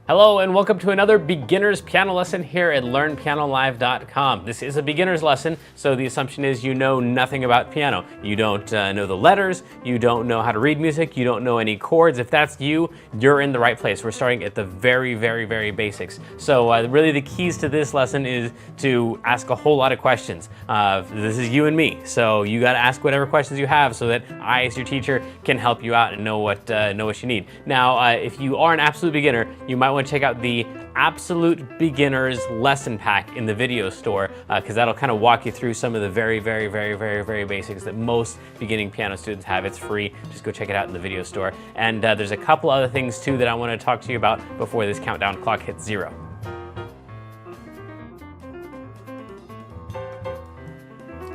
Hello and welcome to another beginner's piano lesson here at LearnPianoLive.com. This is a beginner's lesson, so the assumption is you know nothing about piano. You don't know the letters, you don't know how to read music, you don't know any chords. If that's you, you're in the right place. We're starting at the very basics. So really the keys to this lesson is to ask a whole lot of questions. This is you and me, so you gotta ask whatever questions you have so that I, as your teacher, can help you out and know what you need. Now, if you are an absolute beginner, you might want to check out the Absolute Beginners Lesson Pack in the video store, because that'll kind of walk you through some of the very basics that most beginning piano students have. It's free. Just go check it out in the video store. And there's a couple other things too that I want to talk to you about before this countdown clock hits 0.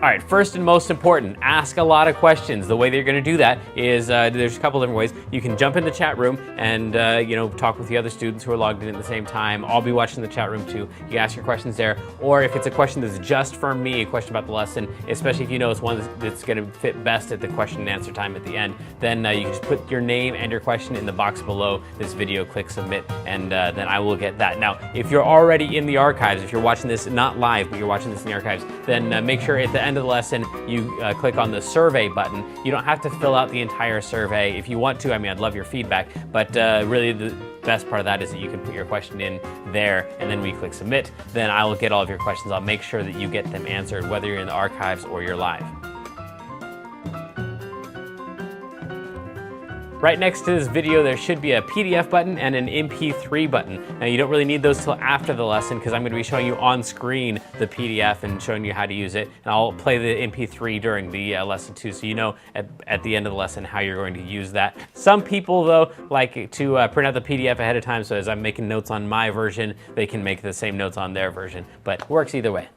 All right, first and most important, ask a lot of questions. The way that you're gonna do that is, there's a couple different ways. You can jump in the chat room and talk with the other students who are logged in at the same time. I'll be watching the chat room too. You can ask your questions there. Or if it's a question that's just for me, a question about the lesson, especially if you know it's one that's gonna fit best at the question and answer time at the end, then you can just put your name and your question in the box below this video, click submit, and then I will get that. Now, if you're already in the archives, if you're watching this not live, but you're watching this in the archives, then make sure at the end of the lesson you click on the survey button. You don't have to fill out the entire survey. If you want to, I mean, I'd love your feedback, but really the best part of that is that you can put your question in there, and then we click submit. Then I will get all of your questions. I'll make sure that you get them answered, whether you're in the archives or you're live. Right next to this video, there should be a PDF button and an MP3 button. Now, you don't really need those till after the lesson because I'm going to be showing you on screen the PDF and showing you how to use it. And I'll play the MP3 during the lesson too, so you know at the end of the lesson how you're going to use that. Some people, though, like to print out the PDF ahead of time, so as I'm making notes on my version, they can make the same notes on their version, but it works either way.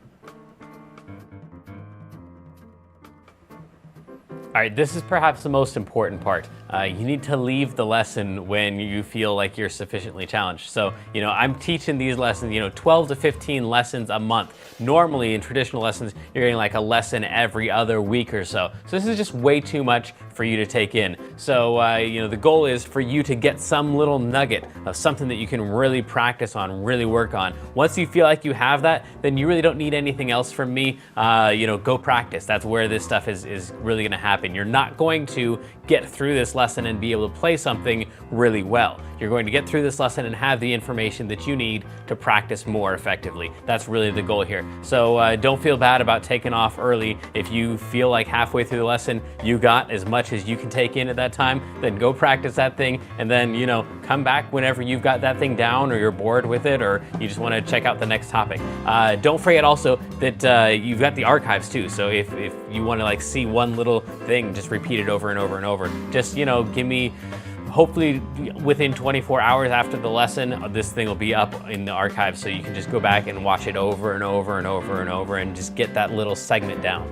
All right, this is perhaps the most important part. You need to leave the lesson when you feel like you're sufficiently challenged. So, I'm teaching these lessons, 12 to 15 lessons a month. Normally in traditional lessons, you're getting like a lesson every other week or so. So this is just way too much for you to take in. So, the goal is for you to get some little nugget of something that you can really practice on, really work on. Once you feel like you have that, then you really don't need anything else from me. Go practice. That's where this stuff is really gonna happen. You're not going to get through this lesson and be able to play something really well. You're going to get through this lesson and have the information that you need to practice more effectively. That's really the goal here. So don't feel bad about taking off early. If you feel like halfway through the lesson you got as much as you can take in at that time, then go practice that thing, and then come back whenever you've got that thing down, or you're bored with it, or you just want to check out the next topic. Don't forget also that you've got the archives too. So if you want to see one little thing, just repeat it over and over and over. Just give me, hopefully within 24 hours after the lesson, this thing will be up in the archive, so you can just go back and watch it over and over and over and over and just get that little segment down.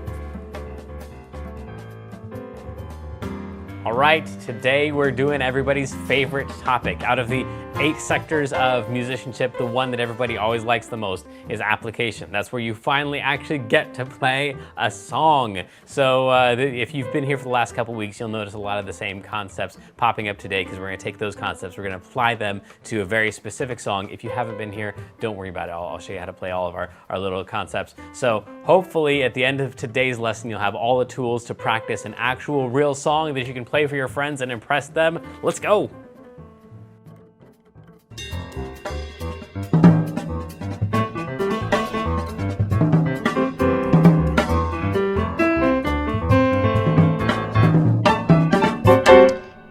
All right, today we're doing everybody's favorite topic. Out of the 8 sectors of musicianship, the one that everybody always likes the most is application. That's where you finally actually get to play a song. So if you've been here for the last couple weeks, you'll notice a lot of the same concepts popping up today, because we're going to take those concepts, we're going to apply them to a very specific song. If you haven't been here, don't worry about it. I'll show you how to play all of our little concepts. So hopefully at the end of today's lesson, you'll have all the tools to practice an actual real song that you can play for your friends and impress them. Let's go.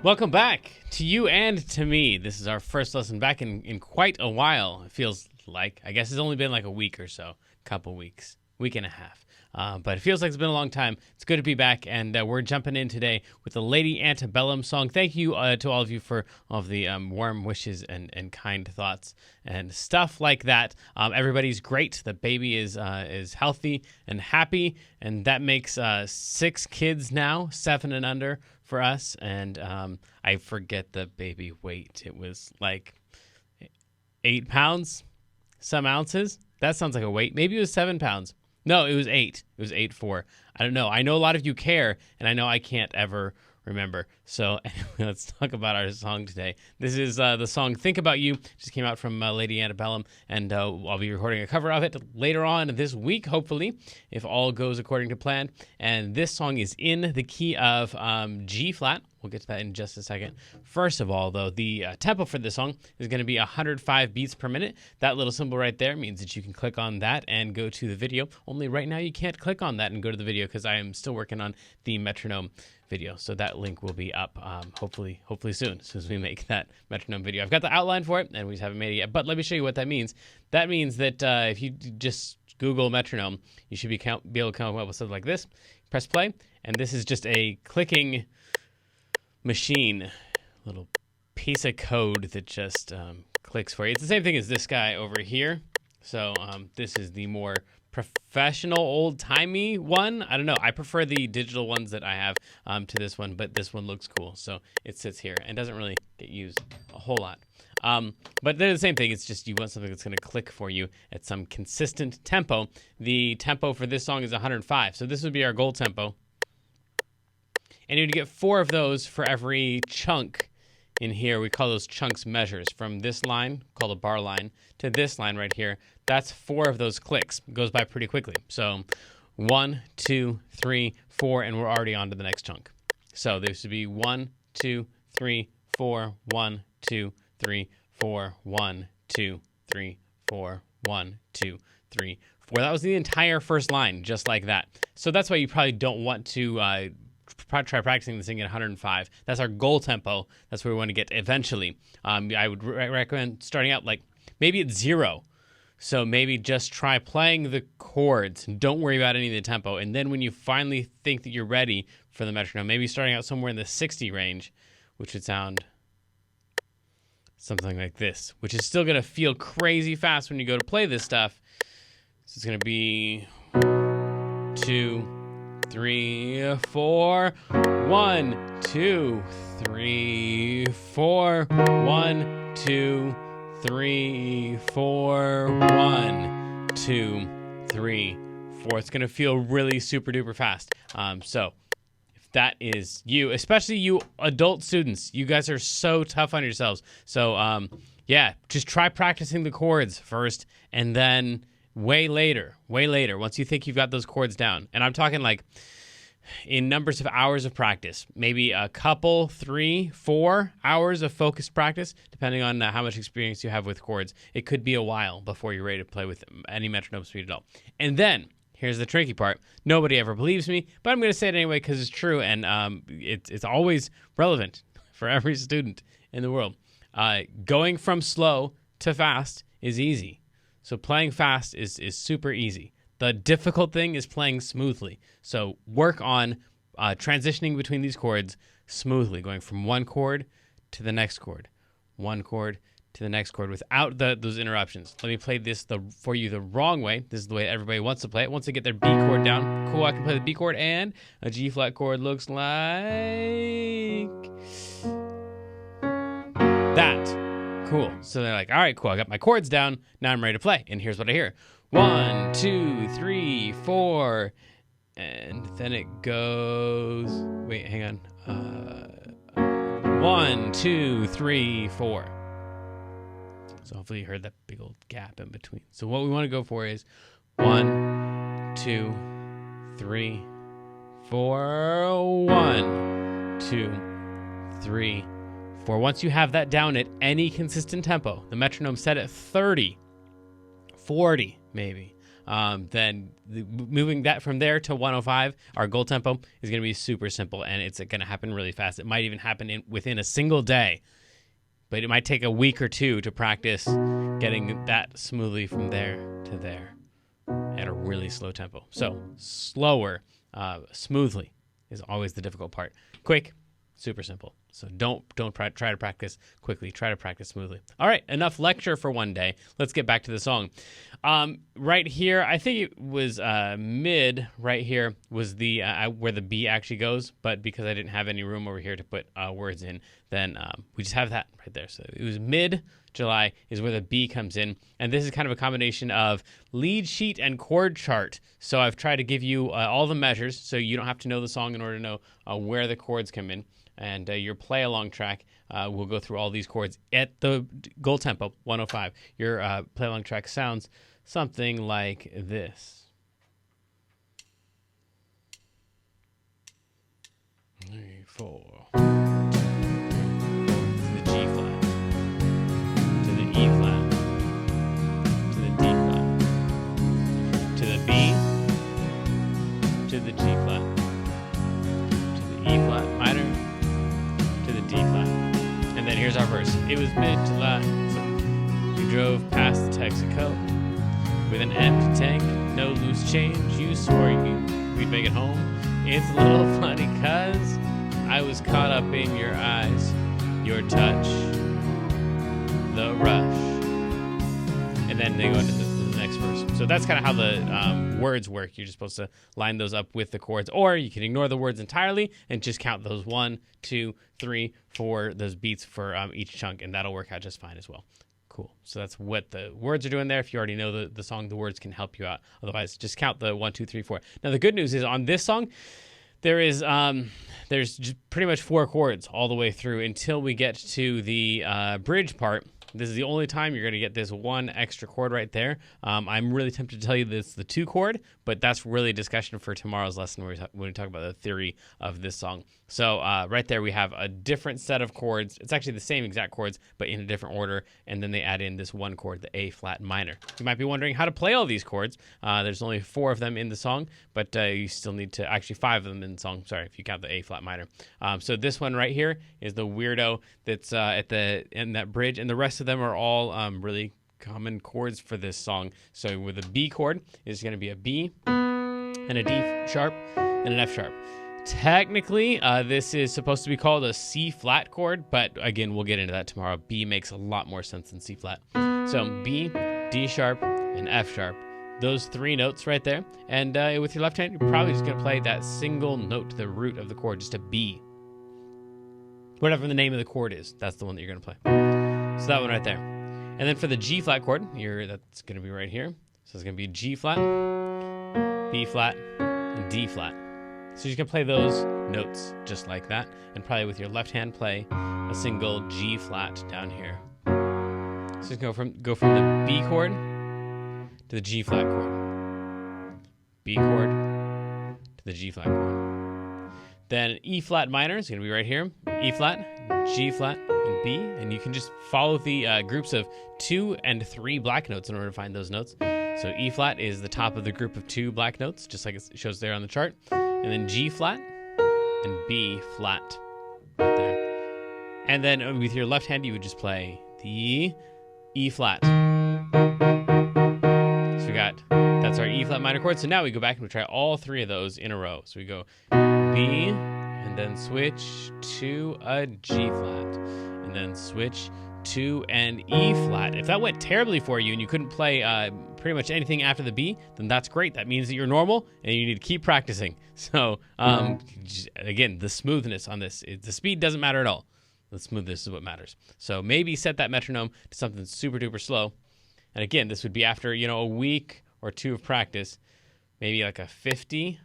Welcome back to you and to me. This is our first lesson back in quite a while. It feels like, I guess it's only been like a week or so, couple weeks, week and a half. But it feels like it's been a long time. It's good to be back, and we're jumping in today with the Lady Antebellum song. Thank you to all of you for all of the warm wishes and kind thoughts and stuff like that. Everybody's great. The baby is healthy and happy, and that makes 6 kids now, 7 and under for us. And I forget the baby weight. It was like 8 pounds, some ounces. That sounds like a weight. Maybe it was 7 pounds. No, it was 8. It was 8.4. I don't know. I know a lot of you care, and I know I can't ever remember. So anyway, let's talk about our song today. This is the song Think About You. Just came out from Lady Antebellum, and I'll be recording a cover of it later on this week, hopefully, if all goes according to plan. And this song is in the key of G flat. We'll get to that in just a second. First of all, though, the tempo for this song is going to be 105 beats per minute. That little symbol right there means that you can click on that and go to the video. Only right now you can't click on that and go to the video because I am still working on the metronome video. So that link will be up hopefully soon, as soon as we make that metronome video. I've got the outline for it, and we just haven't made it yet. But let me show you what that means. That means that if you just Google metronome, you should be able to come up with something like this. Press play, and this is just a clicking machine, little piece of code that just clicks for you. It's the same thing as this guy over here. So this is the more professional, old-timey one. I don't know. I prefer the digital ones that I have to this one, but this one looks cool. So it sits here and doesn't really get used a whole lot. But they're the same thing. It's just you want something that's going to click for you at some consistent tempo. The tempo for this song is 105. So this would be our goal tempo. And you'd get 4 of those for every chunk in here. We call those chunks measures. From this line, called a bar line, to this line right here, that's 4 of those clicks. It goes by pretty quickly. So 1, 2, 3, 4, and we're already on to the next chunk. So this would be 1, 2, 3, 4, 1, 2, 3, 4, 1, 2, 3, 4, 1, 2, 3, 4. That was the entire first line, just like that. So that's why you probably don't want to try practicing this thing at 105. That's our goal tempo. That's where we want to get eventually. I would recommend starting out like maybe at 0. So maybe just try playing the chords. Don't worry about any of the tempo. And then when you finally think that you're ready for the metronome, maybe starting out somewhere in the 60 range, which would sound something like this, which is still going to feel crazy fast when you go to play this stuff. So it's going to be 2, 3, 4, 1, 2, 3, 4, 1, 2, 3, 4, 1, 2, 3, 4. It's going to feel really super duper fast. So if that is you, especially you adult students, you guys are so tough on yourselves. So yeah, just try practicing the chords first, and then way later, once you think you've got those chords down. And I'm talking like in numbers of hours of practice, maybe a couple, 3, 4 hours of focused practice, depending on how much experience you have with chords. It could be a while before you're ready to play with any metronome speed at all. And then, here's the tricky part. Nobody ever believes me, but I'm going to say it anyway because it's true, and it's always relevant for every student in the world. Going from slow to fast is easy. So playing fast is super easy. The difficult thing is playing smoothly. So work on transitioning between these chords smoothly, going from one chord to the next chord, one chord to the next chord without those interruptions. Let me play this for you the wrong way. This is the way everybody wants to play it. Once they get their B chord down, cool, I can play the B chord, and a G flat chord looks like that. Cool. So they're like, all right, cool. I got my chords down. Now I'm ready to play. And here's what I hear. 1, 2, 3, 4. And then it goes. Wait, hang on. 1, 2, 3, 4. So hopefully you heard that big old gap in between. So what we want to go for is 1, 2, 3, 4. 1, 2, 3, 4. Once you have that down at any consistent tempo, the metronome set at 30, 40 maybe, then moving that from there to 105, our goal tempo, is going to be super simple, and it's going to happen really fast. It might even happen within a single day, but it might take a week or 2 to practice getting that smoothly from there to there at a really slow tempo. So slower, smoothly is always the difficult part. Quick, super simple. So don't try to practice quickly. Try to practice smoothly. All right, enough lecture for one day. Let's get back to the song. Right here, I think it was mid. Right here was the where the B actually goes, but because I didn't have any room over here to put words in, then we just have that right there. So it was mid July is where the B comes in, and this is kind of a combination of lead sheet and chord chart. So I've tried to give you all the measures, so you don't have to know the song in order to know where the chords come in. and your play along track will go through all these chords at the goal tempo, 105. Your play along track sounds something like this. 3, 4. To the G flat. To the E flat. To the D flat. To the B. To the G flat. To the E flat minor. To the D flat. And then here's our verse. It was mid-July. We drove past the Texaco with an empty tank, no loose change. You swore we'd make it home. It's a little funny cause I was caught up in your eyes, your touch, the rush. And then they go into the next verse. So that's kind of how the words work. You're just supposed to line those up with the chords, or you can ignore the words entirely and just count those 1, 2, 3, 4, those beats for each chunk, and that'll work out just fine as well. Cool. So that's what the words are doing there. If you already know the song, the words can help you out. Otherwise, just count the 1, 2, 3, 4. Now, the good news is on this song, there's pretty much 4 chords all the way through until we get to the bridge part. This is the only time you're going to get this 1 extra chord right there. I'm really tempted to tell you that it's the 2 chord, but that's really a discussion for tomorrow's lesson when we talk about the theory of this song. So right there we have a different set of chords. It's actually the same exact chords, but in a different order, and then they add in this 1 chord, the A flat minor. You might be wondering how to play all these chords. There's only 4 of them in the song, but you still need to, actually 5 of them in the song, sorry, if you count the A flat minor. So this one right here is the weirdo that's in that bridge, and the rest of them are all really common chords for this song. So with a B chord, it's going to be a B and a D sharp and an F sharp. Technically, this is supposed to be called a C flat chord, but again, we'll get into that tomorrow. B makes a lot more sense than C flat. So B, D sharp, and F sharp. Those 3 notes right there. And with your left hand, you're probably just going to play that single note, the root of the chord, just a B. Whatever the name of the chord is, that's the one that you're going to play. So that one right there. And then for the G flat chord, that's going to be right here. So it's going to be G flat, B flat, and D flat. So you're going to play those notes just like that, and probably with your left hand play a single G flat down here. So go from the B chord to the G flat chord, B chord to the G flat chord. Then E flat minor is going to be right here, E flat, G flat, and B, and you can just follow the groups of 2 and 3 black notes in order to find those notes. So E flat is the top of the group of 2 black notes, just like it shows there on the chart, and then G flat and B flat right there. And then with your left hand, you would just play the E flat. So we got, that's our E flat minor chord. So now we go back and we try all 3 of those in a row. So we go B, and then switch to a G flat, and then switch to an E flat. If that went terribly for you and you couldn't play pretty much anything after the B, then that's great. That means that you're normal and you need to keep practicing. So again, the smoothness on this, the speed doesn't matter at all. The smoothness is what matters. So maybe set that metronome to something super duper slow. And again, this would be after, a week or 2 of practice, maybe like a 50,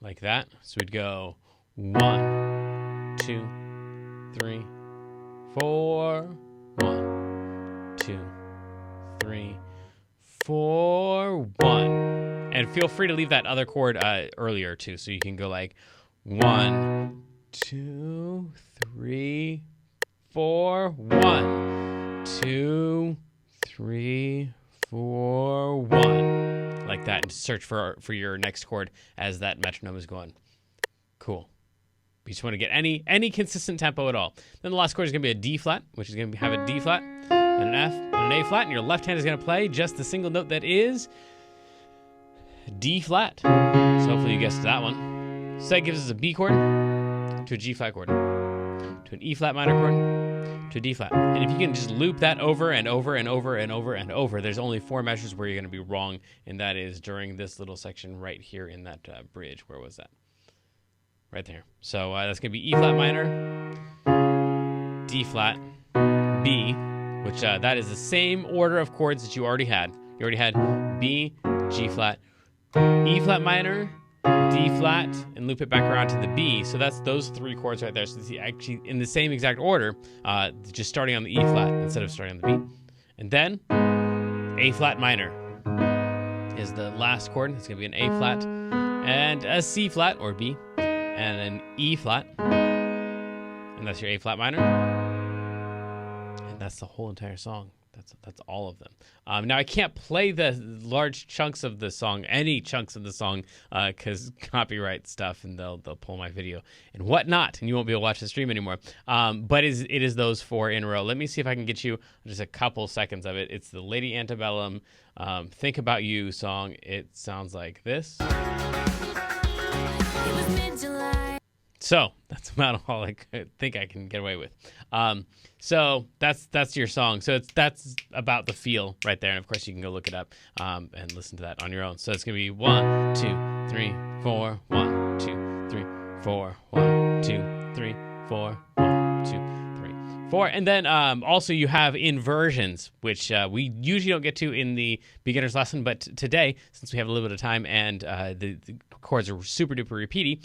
like that. So we'd go 1, 2, 3, 4, 1, 2, 3, 4, 1. And feel free to leave that other chord earlier too. So you can go like 1, 2, 3, 4, 1, 2, 3, 4, 1. Like that, and search for your next chord as that metronome is going. Cool. You just want to get any consistent tempo at all. Then the last chord is going to be a D flat, which is going to have a D flat and an F and an A flat, and your left hand is going to play just the single note that is D flat. So hopefully you guessed that one. So that gives us a B chord to a G flat chord, to an E flat minor chord, to a D flat. And if you can just loop that over and over and over and over and over, there's only 4 measures where you're going to be wrong, and that is during this little section right here in that bridge. Where was that? Right there. So that's going to be E flat minor, D flat, B, which that is the same order of chords that you already had. You already had B, G flat, E flat minor, D flat, and loop it back around to the B. So that's those 3 chords right there. So it's actually in the same exact order, just starting on the E flat instead of starting on the B. And then A flat minor is the last chord. It's going to be an A flat and a C flat or B and an E flat. And that's your A flat minor. And that's the whole entire song. That's all of them. Now I can't play the large chunks of the song, any chunks of the song, because copyright stuff, and they'll pull my video and whatnot, and you won't be able to watch the stream anymore. But it is those 4 in a row. Let me see if I can get you just a couple seconds of it. It's the Lady Antebellum "Think About You" song. It sounds like this. It was mid-July. So that's about all I think I can get away with. So that's your song. So that's about the feel right there. And of course you can go look it up and listen to that on your own. So it's gonna be 1, 2, 3, 4, 1, 2, 3, 4, 1, 2, 3, 4, 1, 2, 3, 4. And then also you have inversions, which we usually don't get to in the beginner's lesson, but today, since we have a little bit of time and the chords are super duper repeaty,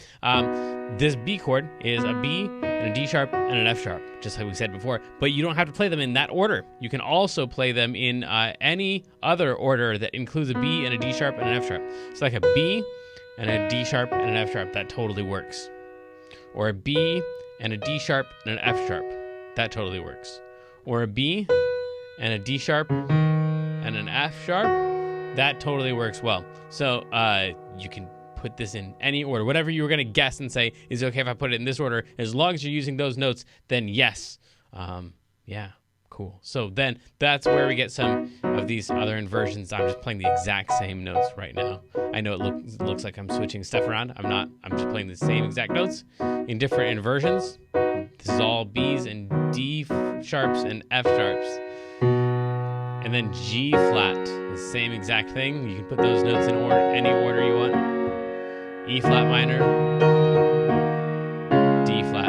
this B chord is a B and a D sharp and an F sharp, just like we said before, but you don't have to play them in that order. You can also play them in any other order that includes a B and a D sharp and an F sharp. So like a B and a D sharp and an F sharp, that totally works. Or a B and a D sharp and an F sharp, that totally works. Or a B and a D sharp and an F sharp, that totally works well. So you can put this in any order, whatever you were going to guess and say, is it okay if I put it in this order? As long as you're using those notes, then yes. Yeah, cool. So then that's where we get some of these other inversions. I'm just playing the exact same notes right now. I know it looks like I'm switching stuff around. I'm not. I'm just playing the same exact notes in different inversions. This is all B's and D sharps and F sharps. And then G flat, the same exact thing. You can put those notes in any order you want. E flat minor, D flat.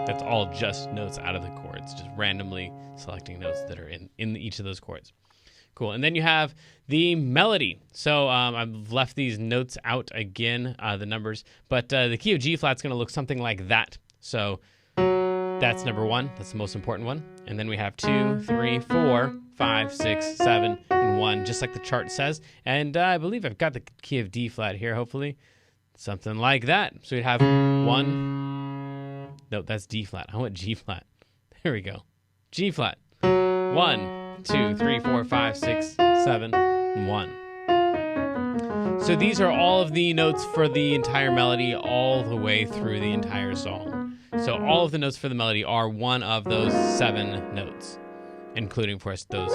That's all just notes out of the chords, just randomly selecting notes that are in each of those chords. Cool. And then you have the melody. So I've left these notes out again, the numbers, but the key of G flat is going to look something like that. So that's number 1. That's the most important one. And then we have 2, 3, 4, 5, 6, 7, and 1, just like the chart says. And I believe I've got the key of D flat here, hopefully. Something like that. So we'd have 1. No, that's D flat. I want G flat. There we go. G flat. 1, 2, 3, 4, 5, 6, 7, 1. So these are all of the notes for the entire melody all the way through the entire song. So all of the notes for the melody are one of those 7 notes, including, of course, those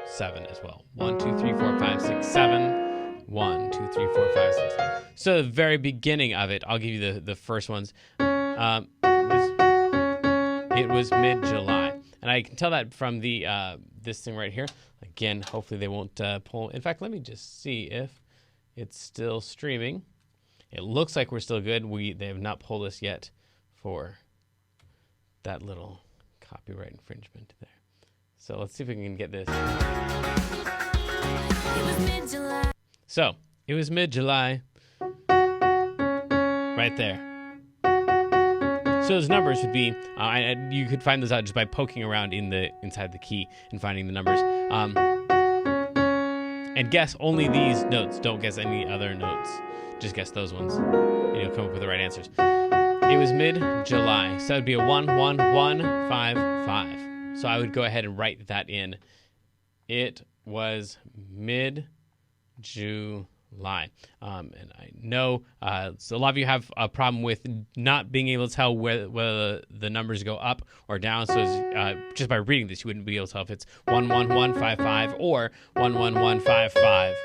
7 as well. 1, 2, 3, 4, 5, 6, 7. 1, 2, 3, 4, 5, 6. So the very beginning of it, I'll give you the first ones. It was mid-July. And I can tell that from the this thing right here. Again, hopefully they won't pull. In fact, let me just see if it's still streaming. It looks like we're still good. They have not pulled us yet for that little copyright infringement there. So let's see if we can get this. It was mid-July. So it was mid-July. Right there. So those numbers would be, you could find those out just by poking around inside the key and finding the numbers. And guess only these notes. Don't guess any other notes. Just guess those ones. And you'll come up with the right answers. It was mid-July. So that would be a 1, 1, 1, 5, 5. So I would go ahead and write that in. It was mid-July. And I know so a lot of you have a problem with not being able to tell whether the numbers go up or down. So just by reading this, you wouldn't be able to tell if it's 1, 1, 1, 5, 5 or 1, 1, 1, 5, 5.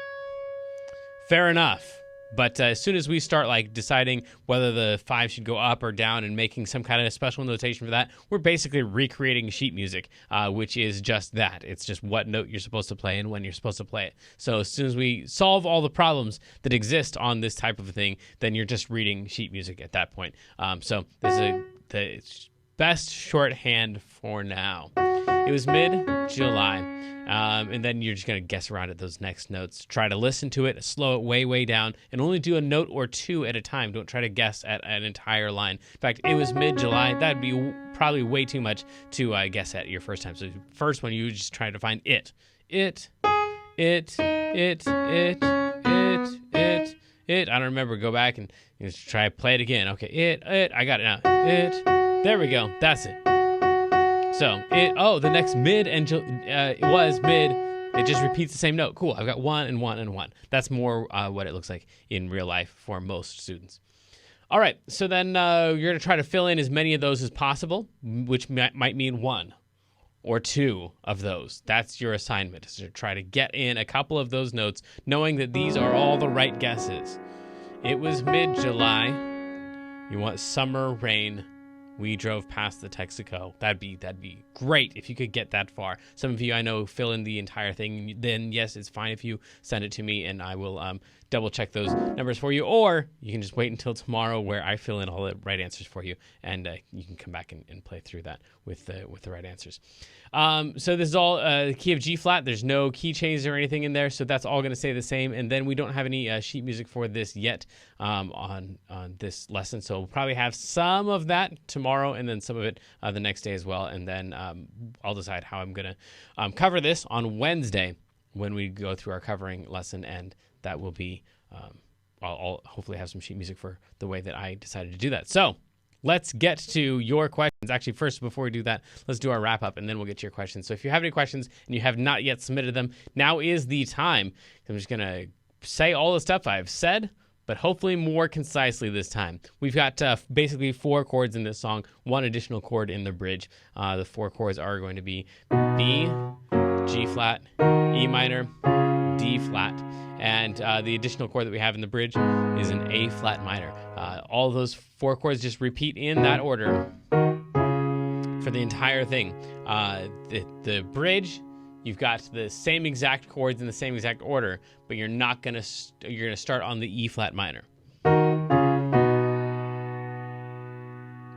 Fair enough. But as soon as we start like deciding whether the 5 should go up or down and making some kind of special notation for that, we're basically recreating sheet music, which is just that. It's just what note you're supposed to play and when you're supposed to play it. So as soon as we solve all the problems that exist on this type of thing, then you're just reading sheet music at that point. So this is the best shorthand for now. It was mid-July, and then you're just going to guess around at those next notes. Try to listen to it, slow it way, way down, and only do a note or two at a time. Don't try to guess at an entire line. In fact, it was mid-July. That'd be probably way too much to guess at your first time. So first one, you just try to find it. It. I don't remember. Go back and just try to play it again. Okay, it. I got it now. It. There we go. That's it. So, the next mid, and it was mid. It just repeats the same note. Cool. I've got 1 and 1 and 1. That's more what it looks like in real life for most students. All right. So then you're going to try to fill in as many of those as possible, which might mean 1 or 2 of those. That's your assignment, is to try to get in a couple of those notes, knowing that these are all the right guesses. It was mid-July. You want summer rain. We drove past the Texaco. That'd be great if you could get that far. Some of you I know fill in the entire thing. Then yes, it's fine if you send it to me, and I will double check those numbers for you. Or you can just wait until tomorrow, where I fill in all the right answers for you, and you can come back and play through that with the right answers. So this is all the key of G flat. There's no key changes or anything in there, so that's all going to stay the same. And then we don't have any sheet music for this yet on this lesson, so we'll probably have some of that tomorrow, and then some of it the next day as well. And then I'll decide how I'm going to cover this on Wednesday when we go through our covering lesson, and that will be I'll hopefully have some sheet music for the way that I decided to do that. So let's get to your questions. Actually, first, before we do that, let's do our wrap-up, and then we'll get to your questions. So if you have any questions and you have not yet submitted them, now is the time. I'm just going to say all the stuff I've said, but hopefully more concisely this time. We've got basically 4 chords in this song, 1 additional chord in the bridge. The 4 chords are going to be B, G flat, E minor, D flat, and the additional chord that we have in the bridge is an A flat minor. All those 4 chords just repeat in that order for the entire thing. The bridge, you've got the same exact chords in the same exact order, but you're gonna start on the E flat minor.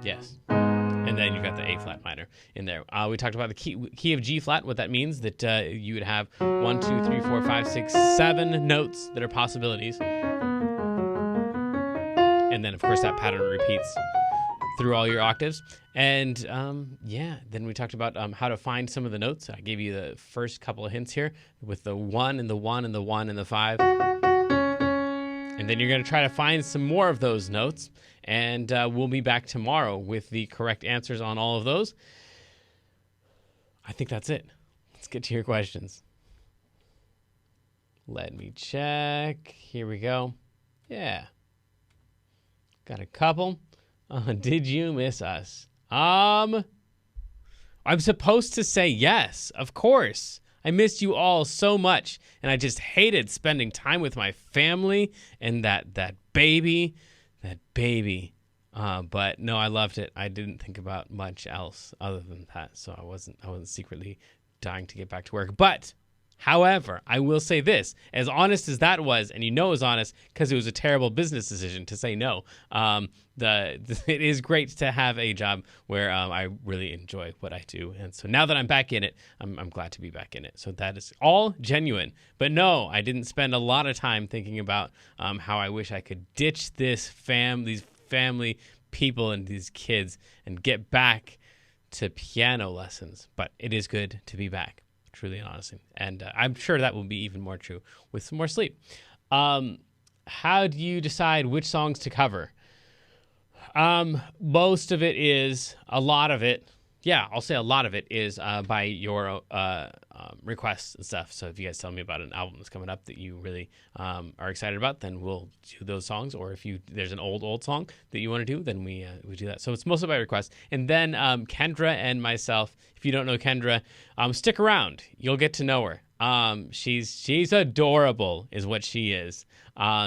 Yes. And then you've got the A flat minor in there. We talked about the key of G flat, what that means, that you would have 1, 2, 3, 4, 5, 6, 7 notes that are possibilities. And then, of course, that pattern repeats through all your octaves. And then we talked about how to find some of the notes. I gave you the first couple of hints here with the 1 and the 1 and the 1 and the 5. And then you're going to try to find some more of those notes. And we'll be back tomorrow with the correct answers on all of those. I think that's it. Let's get to your questions. Let me check. Here we go. Yeah. Got a couple. Did you miss us? I'm supposed to say yes, of course. I missed you all so much, and I just hated spending time with my family and that baby. But no, I loved it. I didn't think about much else other than that, so I wasn't secretly dying to get back to work. But however, I will say this, as honest as that was, and you know it was honest because it was a terrible business decision to say no, it is great to have a job where I really enjoy what I do. And so now that I'm back in it, I'm glad to be back in it. So that is all genuine. But no, I didn't spend a lot of time thinking about how I wish I could ditch these family people and these kids and get back to piano lessons. But it is good to be back. Truly and honestly. And I'm sure that will be even more true with some more sleep. How do you decide which songs to cover? Most of it is, a lot of it is by your requests and stuff. So if you guys tell me about an album that's coming up that you really are excited about, then we'll do those songs. Or if there's an old song that you want to do, then we do that. So it's mostly by request. And then Kendra and myself, if you don't know Kendra, stick around. You'll get to know her. She's adorable, is what she is.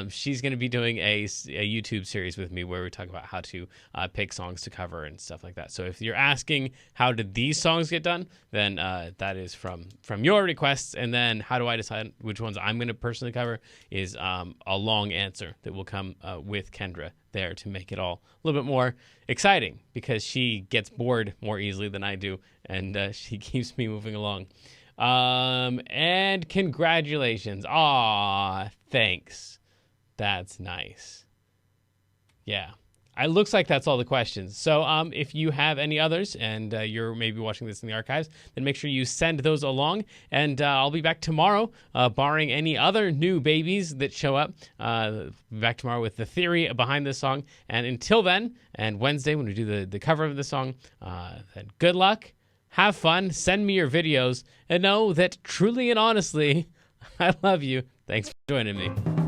She's going to be doing a YouTube series with me where we talk about how to pick songs to cover and stuff like that. So if you're asking how did these songs get done, then that is from your requests. And then how do I decide which ones I'm going to personally cover is a long answer that will come with Kendra there to make it all a little bit more exciting, because she gets bored more easily than I do, and she keeps me moving along. And congratulations. Aw, thanks. That's nice. Yeah. It looks like that's all the questions. So if you have any others and you're maybe watching this in the archives, then make sure you send those along. And I'll be back tomorrow, barring any other new babies that show up. Back tomorrow with the theory behind this song. And until then, and Wednesday when we do the cover of the song, then good luck. Have fun, send me your videos, and know that truly and honestly, I love you. Thanks for joining me.